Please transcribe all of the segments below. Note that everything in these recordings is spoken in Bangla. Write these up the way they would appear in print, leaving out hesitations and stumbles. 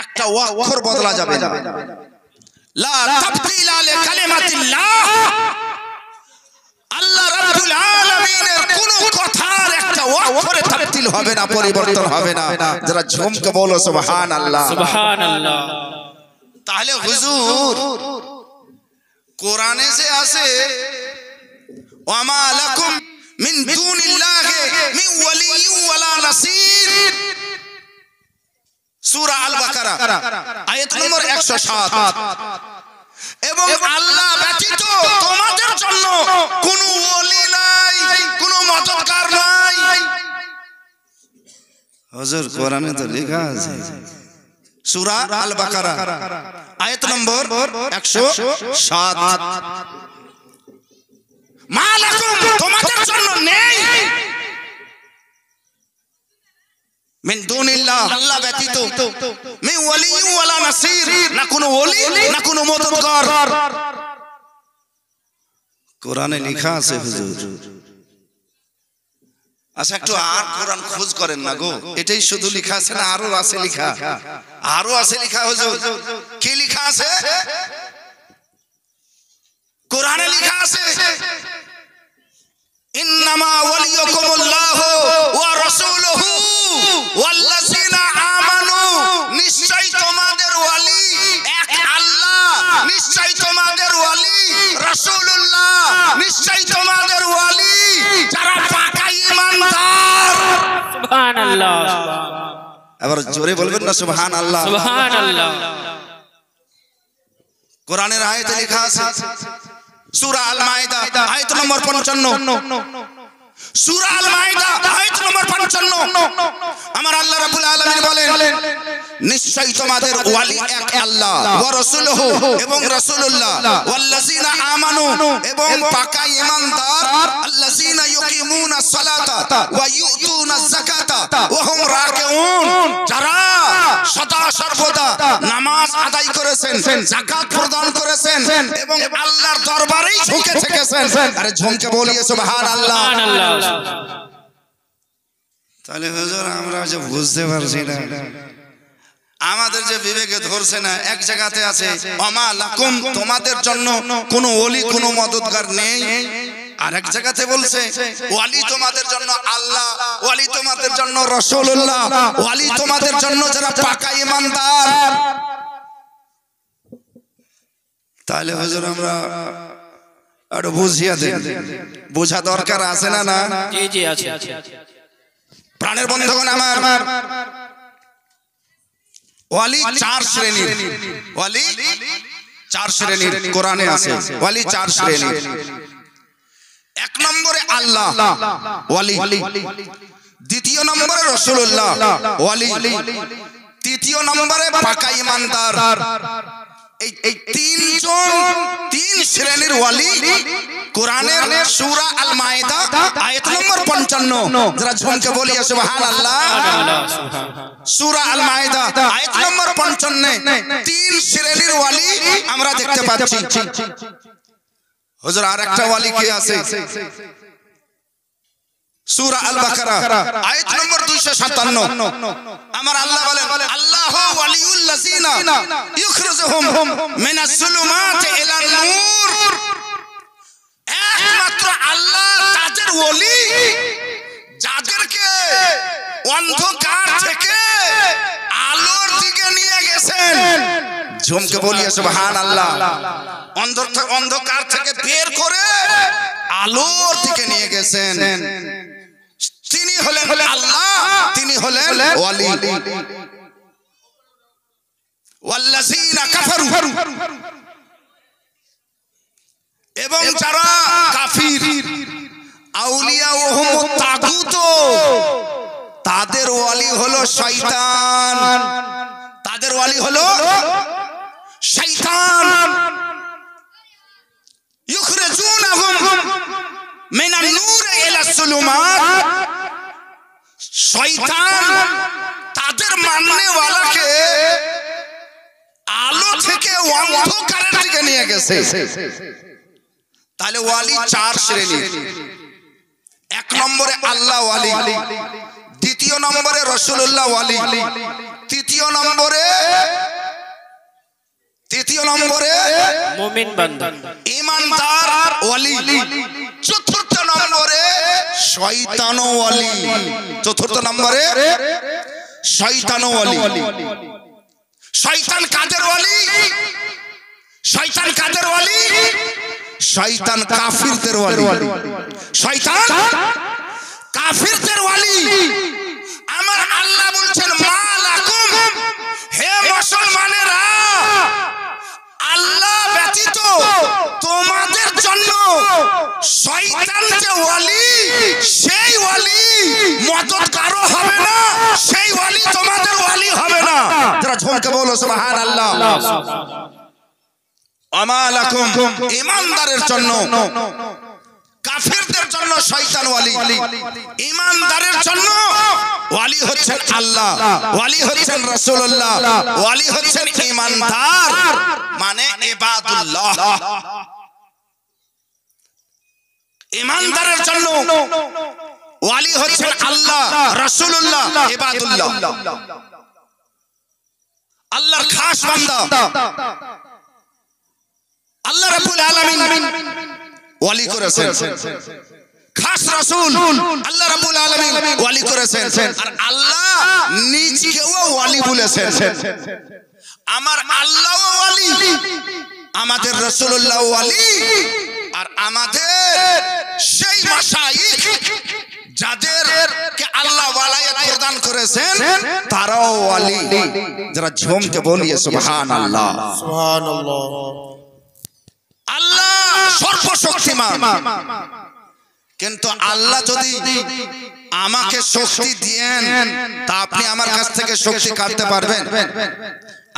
একটা অক্ষর বদলা যাবে না। লা তাবদীলা লিকালিমাতিল্লাহ, আল্লাহ রাব্বুল আলামিনের কোন কথার একটা অক্ষরে তাবদীল হবে না, পরিবর্তন হবে না। যারা ঝুমকে বলো সুবহানাল্লাহ, সুবহানাল্লাহ। তাহলে হুজুর কোরআনে যে আছে ওয়ামা লাকুম মিন দুনিল্লাহি মিন ওয়ালিয়্যিন ওয়ালা নাসীর, সূরা আল বাকারা আয়াত নম্বর 107। এবং আল্লাহ ব্যতীত তোমাদের জন্য কোনো ওলি নাই, কোনো মদদগার নাই। হুজুর কোরআনে তো লেখা আছে সূরা আল বাকারা আয়াত নম্বর 107, মা লাকুম তোমাদের জন্য নেই মিন দুনিল্লাহ আল্লাহ ব্যতীত মিন ওয়ালিয়্যিন ওয়ালা নাসীর, না কোনো ওলি না কোনো মদদগার। কোরআনে লেখা আছে হুজুর। আচ্ছা একটু আর কোরআন খোঁজ করেন না গো, এটাই শুধু লেখা আছে না আরো আছে লেখা? আরো আছে লেখা হুজুর। কি লেখা আছে কোরআনে? লেখা আছে ইন্নামা ওয়ালিয়ুকুমুল্লাহু ওয়া রাসূলুহু ওয়াল্লাযিনা আমানু, নিশ্চয় তোমাদের ওয়ালি এক আল্লাহ, নিশ্চয় তোমাদের ওয়ালি রাসূলুল্লাহ, নিশ্চয় তোমাদের ওয়ালি যারা পাকা ঈমানদার। সুবহানাল্লাহ। এবার জোরে বলবেন না সুবহানাল্লাহ, সুবহানাল্লাহ। কোরআনের আয়াতে লেখা আছে সূরা আল মাইদা আয়াত নম্বর 55, সূরা আল মাইদা আয়াত নম্বর 55 আমার আল্লাহ রাব্বুল আলামিন বলেন নিশ্চয় তোমাদের ওয়ালি এক আল্লাহ ওয়া রাসূলুহু এবং রাসূলুল্লাহ ওয়াল্লাযিনা আমানু এবং পাকা ঈমানদার আল্লাযিনা ইউকিমুনাস সালাতা ওয়া ইউতুনাজ যাকাতা ওয়া হুম রাকিউন, যারা সদা সর্বদা নামাজ আদায় করেছেন, যাকাত প্রদান করেছেন এবং আল্লাহর দরবারেই ঝুঁকে থেকেছেন। আরে ঝুমকে বলিয়ে সুবহানাল্লাহ। তাহলে হুজুর আমরা যে বুঝতে পারছি না, আমাদের যে বিবেকে ধরছে না, এক জায়গাতে আছে ওয়ামা লাকুম তোমাদের জন্য কোনো ওলি কোনো মদদগার নেই, আর এক জায়গাতে বলছে ওয়ালি তোমাদের জন্য আল্লাহ, ওয়ালি তোমাদের জন্য রাসূলুল্লাহ, ওয়ালি তোমাদের জন্য যারা পাকা ঈমানদার। তাহলে হুজুর আমরা একটু বুঝিয়ে দেন, বোঝা দরকার আছে না? না জি জি আছে। প্রাণের বন্ধুগণ আমার, ওয়ালি চার শ্রেণীর, ওয়ালি চার শ্রেণীর কোরআনে আছে। ওয়ালি চার শ্রেণীর। এক নম্বরে আল্লাহ ওয়ালি, দ্বিতীয় নম্বরে রাসূলুল্লাহ ওয়ালি, তৃতীয় নম্বরে পাকা ঈমানদার। এই তিন শ্রেণীর ওয়ালি কোরআনের সূরা আল মাইদা আয়াত নম্বর 55, যারা ঝুমকে বলি সুবহানাল্লাহ। সূরা আল মাইদা আয়াত নম্বর 55 তিন শ্রেণীর ওয়ালি আমরা দেখতে পাচ্ছি। হুজুর আরেকটা ওয়ালি কে আছে? সূরা আল বাকারা আয়াত নম্বর 257 আমার আল্লাহ বলেন আল্লাহু ওয়ালিউল লাযিনা ইখরিজুহুম মিনাজ যুলুমাতি ইলান নূর, একমাত্র আল্লাহ তাদের ওলি যাদেরকে অন্ধকার থেকে আলোর দিকে নিয়ে গেছেন। ঝুমকে বলিয়ে সুবহানাল্লাহ। অন্ধকার থেকে বের করে আলোর দিকে নিয়ে গেছেন, তিনি হলেন আল্লাহ, তিনি হলেন ওয়ালি। ওয়াল্লাযিনা কাফারু, এবং যারা কাফির, আউলিয়া ও হুমুত তাগুত, তাদের ওয়ালি হলো শয়তান, তাদের ওয়ালি হলো শয়তান। ইখরিজুনাহুম মিনান নূর ইলা যুলুমাত, শয়তান তাদের মাননেওয়ালাকে আলো থেকে অন্ধকারের দিকে নিয়ে গেছে। তাহলে ওয়ালি চার শ্রেণীর। এক নম্বরে আল্লাহ ওয়ালি, দ্বিতীয় নম্বরে রাসূলুল্লাহ ওয়ালি, তৃতীয় নম্বরে নম্বরে মুমিন বান্দা। ইমানদার ওয়ালি, চতুর্থ নম্বরে শয়তান ওয়ালি, চতুর্থ নম্বরে শয়তান ওয়ালি। শয়তান কাদের ওয়ালি? শয়তান কাদের ওয়ালি? শয়তান কাফিরদের ওয়ালি। শয়তান কাফিরদের ওয়ালি। আমার আল্লাহ বলছেন মালাকুম, হে মুসলমানেরা, আল্লাহ ব্যতীত তোমাদের জন্য শয়তান যে ওয়ালি, সেই ওয়ালি মদত কারো হবে না, সেই ওয়ালি তোমাদের ওয়ালি হবে না। যারা ঝোঁকে বলো সুবহানাল্লাহ। আমালাকুম, ঈমানদারের জন্য, কাফিরদের জন্য শয়তান ওয়ালি, ঈমানদারের জন্য ওয়ালি হচ্ছেন আল্লাহ, ওয়ালি হচ্ছেন রাসূলুল্লাহ, ওয়ালি হচ্ছেন ঈমানদার মানে ইবাদুল্লাহ। ঈমানদারের জন্য ওয়ালি হচ্ছেন আল্লাহ, রাসূলুল্লাহ, ইবাদুল্লাহ, আল্লাহর খাস বান্দা। আল্লাহ রাব্বুল আলামিন ওয়ালি করেছেন, খাস রাসূল আল্লাহ রাব্বুল আলামিন ওয়ালি করেছেন, আর আল্লাহ নিজেকেও ওয়ালি বলেছেন। আমার আল্লাহও ওয়ালি, আমাদের রাসূলুল্লাহ ওয়ালি, আর আমাদের সেই মাশায়েখ যাদেরকে আল্লাহ ওয়ালায়াত প্রদান করেছেন তারাও ওয়ালি। যারা ঝুমকে বলিয়ে সুবহানাল্লাহ। সুবহানাল্লাহ। আল্লাহ সর্বশক্তিমান, কিন্তু আল্লাহ যদি আমাকে শক্তি দেন তা আপনি আমার কাছ থেকে শক্তি কাটতে পারবেন?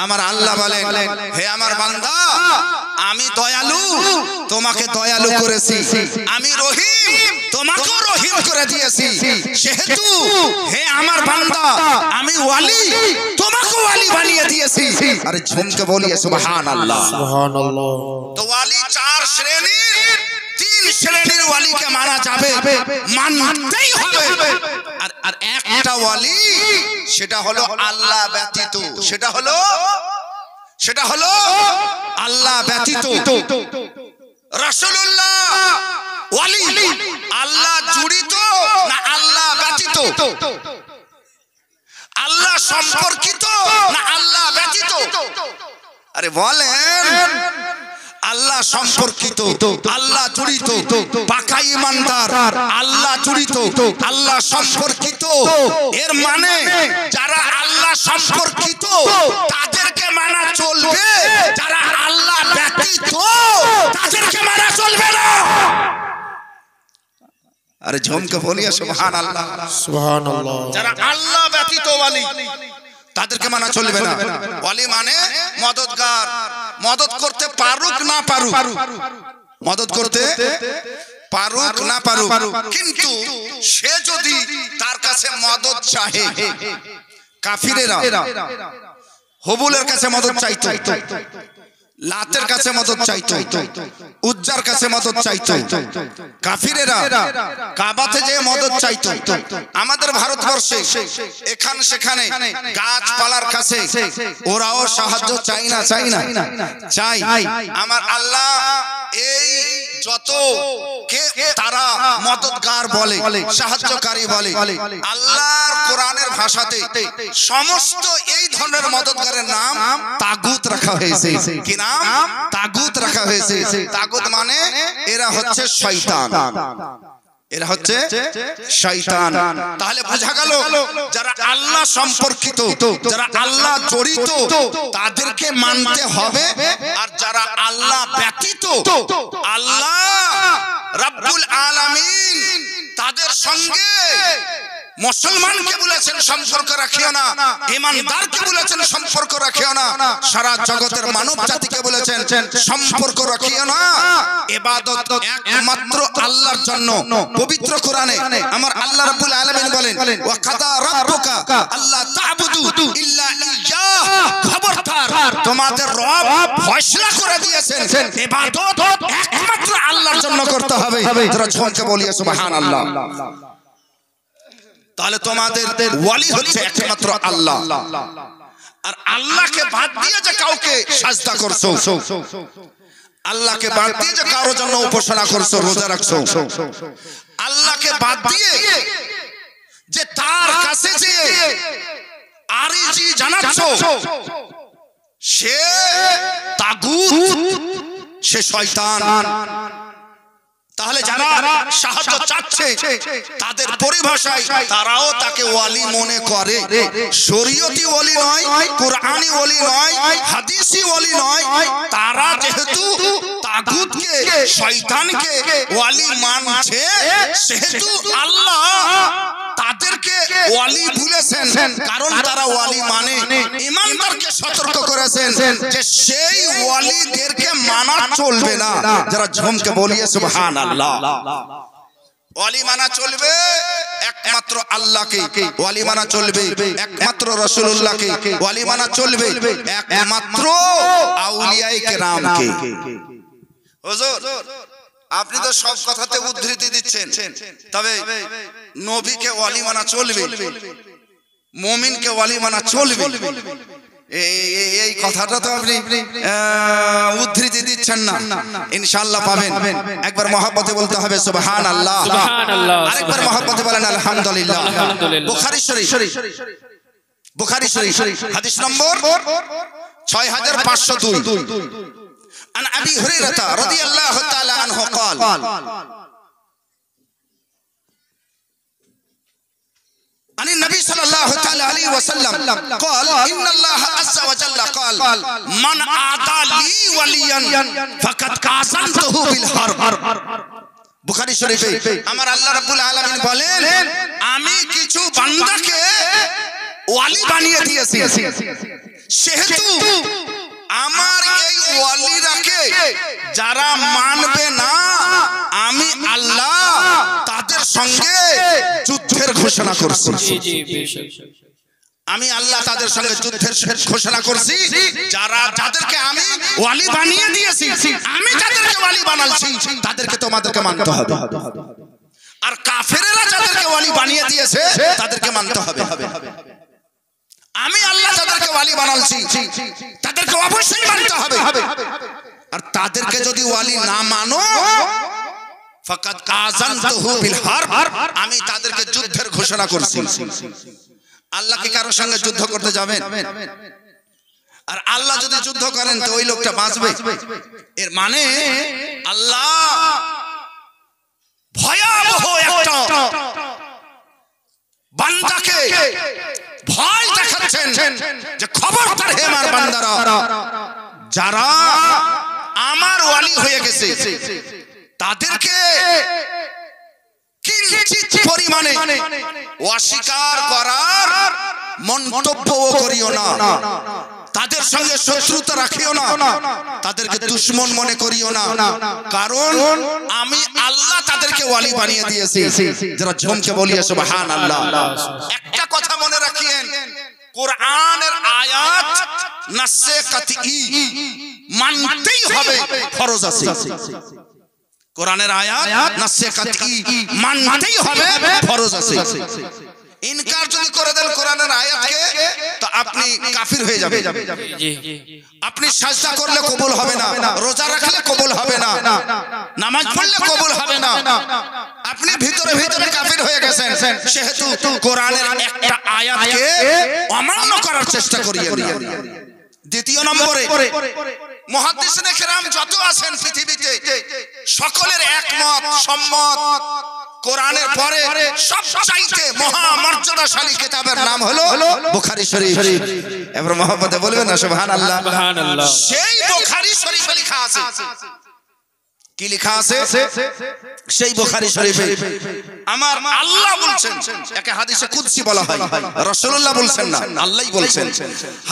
আমার আল্লাহ বলেন, হে আমার বান্দা, আমি দয়ালু, তোমাকে দয়ালু করেছি, আমি রহিম, তোমাকেও রহিম করে দিয়েছি, সেহেতু হে আমার বান্দা, আমি ওয়ালি, তোমাকেও ওয়ালি বানিয়ে দিয়েছি। আরে ঝুমকে বলিয়ে সুবহানাল্লাহ। সুবহানাল্লাহ। তো ওয়ালি চার শ্রেণীর, তিন শ্রেণীর ওয়ালিকে মানা যাবে, মানতেই হবে। আর একটা ওয়ালি, সেটা হলো আল্লাহ ব্যতীত, সেটা হলো আল্লাহ ব্যতীত। রাসূলুল্লাহ ওয়ালি, আল্লাহ জুড়িত না আল্লাহ ব্যতীত? আল্লাহ সম্পর্কিত না আল্লাহ ব্যতীত? আরে বলেন, আল্লাহ সম্পর্কিত, আল্লাহ জড়িত, পাকা ঈমানদার, আল্লাহ জড়িত, আল্লাহ সম্পর্কিত। এর মানে যারা আল্লাহ সম্পর্কিত তাদেরকে মানা চলবে, যারা আল্লাহ ব্যতীত তাদেরকে মানা চলবে না। আরে ঝুমকে বলিয়ে সুবহানাল্লাহ। সুবহানাল্লাহ। যারা আল্লাহ ব্যতীত ওয়ালি তাদেরকে মানা চলবে না। ওয়ালি মানে মদদগার, মদদ করতে পারুক না পারুক, মদদ করতে পারুক না পারুক, কিন্তু সে যদি তার কাছে মদদ চাহে, কাফিরেরা হবুলের কাছে মদদ চাইতো, লাতের কাছে মদদ চাইতো, উজ্জার কাছে মদদ চাইতো, কাফিরেরা কাবাতে যে মদদ চাইতো। আমাদের ভারতবর্ষে এখান সেখানে গাছপালার কাছে ওরাও সাহায্য চাই না, চাই না, চাই। আমার আল্লাহ এই যত কে তারা মদদগার বলে, সাহায্যকারী বলে, আল্লাহর কোরআনের ভাষাতে সমস্ত এই ধরনের মদদগারের নাম তাগুত রাখা হয়েছে। কি নাম? তাগুত রাখা হয়েছে। তাগুত মানে এরা হচ্ছে শয়তান, এরা হচ্ছে শয়তান। তাহলে বোঝা গেল যারা আল্লাহ সম্পর্কিত, যারা আল্লাহ জড়িত তাদেরকে মানতে হবে, আর যারা আল্লাহ ব্যতীত, আল্লাহ রাব্বুল আলামিন তাদের সঙ্গে মুসলমানকে বলেছেন সম্পর্ক রাখিও না, ঈমানদারকে বলেছেন সম্পর্ক রাখিও না, সারা জগতের মানব জাতিকে বলেছেন সম্পর্ক রাখিও না। ইবাদত একমাত্র আল্লাহর জন্য। পবিত্র কোরআনে আমার আল্লাহ রাব্বুল আলামিন বলেন, ওয়া কাদা রাব্বুকা আল্লা তা'বুদু ইল্লা ইয়্যাহ, খবরদার তোমাদের রব ফয়সালা করে দিয়েছেন ইবাদত একমাত্র আল্লাহর জন্য করতে হবে। যারা ঝোঁকে বলিয়ে সুবহানাল্লাহ। তাহলে তোমাদের ওয়ালি হচ্ছে একমাত্র আল্লাহ। আর আল্লাহকে বাদ দিয়ে যে কাউকে সাজদা করছো, আল্লাহকে বাদ দিয়ে যে কারো জন্য উপাসনা করছো, রোজা রাখছো, আল্লাহকে বাদ দিয়ে যে তার কাছে যে আরজি জানাচ্ছো, সে তাগুত, সে শয়তান। তাহলে যারা সাহায্য চাচ্ছে তাদের পরিভাষায় তারাও তাকে ওয়ালি মনে করে। শরীয়তি ওয়ালি নয়, কুরআনি ওয়ালি নয়, হাদিসি ওয়ালি নয়। তারা যেহেতু তাগুতকে, শয়তানকে ওয়ালি মানছে, সেহেতু আল্লাহ তাদেরকে ওয়ালি বলেছেন, কারণ তারা ওয়ালি মানে। ইমানদারকে সতর্ক করেছেন যে সেই ওয়ালিদেরকে মানা চলবে না। যারা ঝুমকে বলিয়ে সুবহানাল্লাহ। ওয়ালি মানা চলবে একমাত্র আল্লাহকে, ওয়ালি মানা চলবে একমাত্র রাসূলুল্লাহকে, ওয়ালি মানা চলবে একমাত্র আউলিয়ায়ে কেরামকে। হুজুর, আপনি তো সব কথাতে উদ্ধৃতি দিচ্ছেন, তবে নবীকে ওয়ালি মানা চলবে, মুমিনকে ওয়ালি মানা চলবে, এই কথাটা তো আপনি উদ্ধৃতি দিচ্ছেন না। ইনশাআল্লাহ পাবেন। একবার মহব্বতে বলতে হবে সুবহানাল্লাহ, আরেকবার মহব্বতে বলেন আলহামদুলিল্লাহ। বুখারী শরীফ, বুখারী শরীফ হাদিস নম্বর 6502 عن أبي هريرة رضي الله تعالى عنه قال عن النبي صلى الله عليه وسلم قال إن الله عز وجل قال من عادى لي وليا فقد آذنته بالحرب। বুখারী শরীফে আমার আল্লাহ রাব্বুল আলামিন বলেন, আমি কিছু বান্দাকে ওয়ালি বানিয়ে দিয়েছি, সেহেতু আমার এই ওয়ালিরাকে যারা মানবে না, আমি আল্লাহ তাদের সঙ্গে যুদ্ধের ঘোষণা করছি। আমি আল্লাহ তাদের সঙ্গে যুদ্ধের ঘোষণা করছি। যারা যাদেরকে আমি ওয়ালি বানিয়ে দিয়েছি, আমি যাদেরকে ওয়ালি বানালছি, তাদেরকে তোমাদেরকে মানতে হবে। আর কাফেরেরা যাদেরকে ওয়ালি বানিয়ে দিয়েছে, তাদেরকে মানতে হবে। আমি আল্লাহ যাদেরকে ওয়ালি বানালছি, তাদেরকে অবশ্যই মানতে হবে। আর তাদেরকে যদি ওয়ালি না মানো, ফাকাদ আযানতুহু বিল হারব, আমি তাদেরকে যুদ্ধের ঘোষণা করছি। আল্লাহ কি কারোর সঙ্গে যুদ্ধ করতে যাবেন? আর আল্লাহ যদি যুদ্ধ করেন তো ওই লোকটা বাঁচবে? এর মানে আল্লাহ ভয়াবহ একটা বান্দাকে ভয় দেখাচ্ছেন যে খবরদার হে আমার বান্দারা, যারা আমার ওয়ালি হয়ে গেছে তাদেরকে কিঞ্চিত পরিমাণে অস্বীকার করার মন্তব্যও করিও না, তাদের সঙ্গে শত্রুতা রাখিও না, তাদেরকে দুশমন মনে করিও না, কারণ আমি আল্লাহ তাদেরকে ওয়ালি বানিয়ে দিয়েছি। যারা ঝুমকে বলিয়ে সুবহানাল্লাহ। একটা কথা মনে রাখিয়েন, কোরআনের আয়াত নাসে কাতঈ মানতেই হবে, ফরজ আছে। কোরআনের আয়াত নাসে কাতঈ মানতেই হবে, ফরজ আছে। ইনকার যদি করে দেন কোরআনের আয়াতকে, তো আপনি কাফির হয়ে যাবেন। আপনি সাজদা করলে কবুল হবে না, রোজা রাখলে কবুল হবে না, নামাজ পড়লে কবুল হবে না, আপনি ভিতরে ভিতরে কাফির হয়ে গেছেন। সেহেতু কোরআনের একটা আয়াতকে অমান্য করার চেষ্টা করিয়েন না। দ্বিতীয় নম্বরে, মুহাদ্দিসিনে কেরাম যত আছেন পৃথিবীতে, সকলের একমত সম্মত, কোরআনের পরে সবচাইতে মহামর্যাদাশালী কিতাবের নাম হলো বুখারী শরীফ। এবার মহব্বতে বলবেন না সুবহানাল্লাহ। সেই বুখারী শরীফে লেখা আছে, কি লেখা আছে? সেই বুখারী শরীফে আমার আল্লাহ বলছেন, একে হাদিসে কুদসি বলা হয়, রাসূলুল্লাহ বলছেন না, আল্লাহই বলছেন।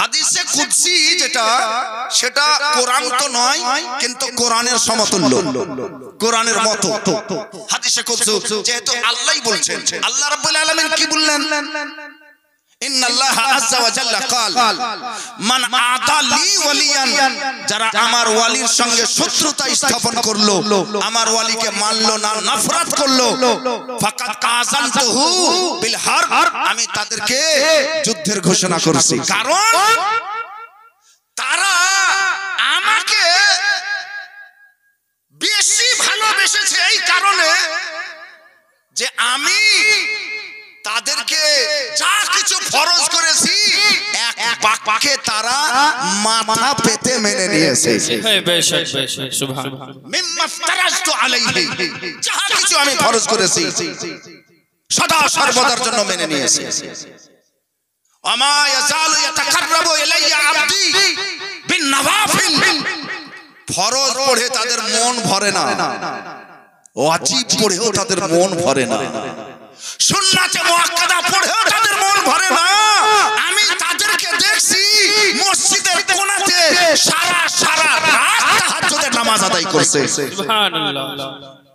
হাদিসে কুদসি যেটা, সেটা কোরআন তো নয়, কিন্তু কোরআনের সমতুল্য, কোরআনের মতো। হাদিসে কুদসি যেহেতু আল্লাহই বলছেন, আল্লাহ রাব্বুল আলামিন কি বললেন? ইন্নাল্লাহা আযজা ওয়া জাল্লা ক্বাল মান আতা লি ওয়ালিয়ান, যারা আমার ওয়ালির সঙ্গে শত্রুতা স্থাপন করলো, আমার ওয়ালিকে মানলো না, নফরত করলো, ফাকাদ আযানতুহু বিল হারব, আমি তাদেরকে যুদ্ধের ঘোষণা করছি। কারণ তারা আমাকে বেশি ভালোবেসেছে এই কারণে যে আমি তাদেরকে যা কিছু ফরজ করেছি এক বাক্যে তারা মাথা পেতে মেনে নিয়েছে। বেশক বেশক সুবহানাল্লাহ। মিম্মা ফতারাজতু আলাইহি, যা কিছু আমি ফরজ করেছি সদা সর্বদার জন্য মেনে নিয়েছে। ওমা ইয়াজালু ইয়াতাকাররাবু ইলাইয়া আবদি বিন নওয়াফিল, ফরজ পড়ে তাদের মন ভরে না, ওয়াজিব পড়েও তাদের মন ভরে না, সুন্নাতে মুআক্কাদা পড়েও তাদের মন ভরে না। আমি তাদেরকে দেখছি মসজিদের কোণাতে সারা রাত তাহাজ্জুদের নামাজ আদায় করছে। সুবহানাল্লাহ।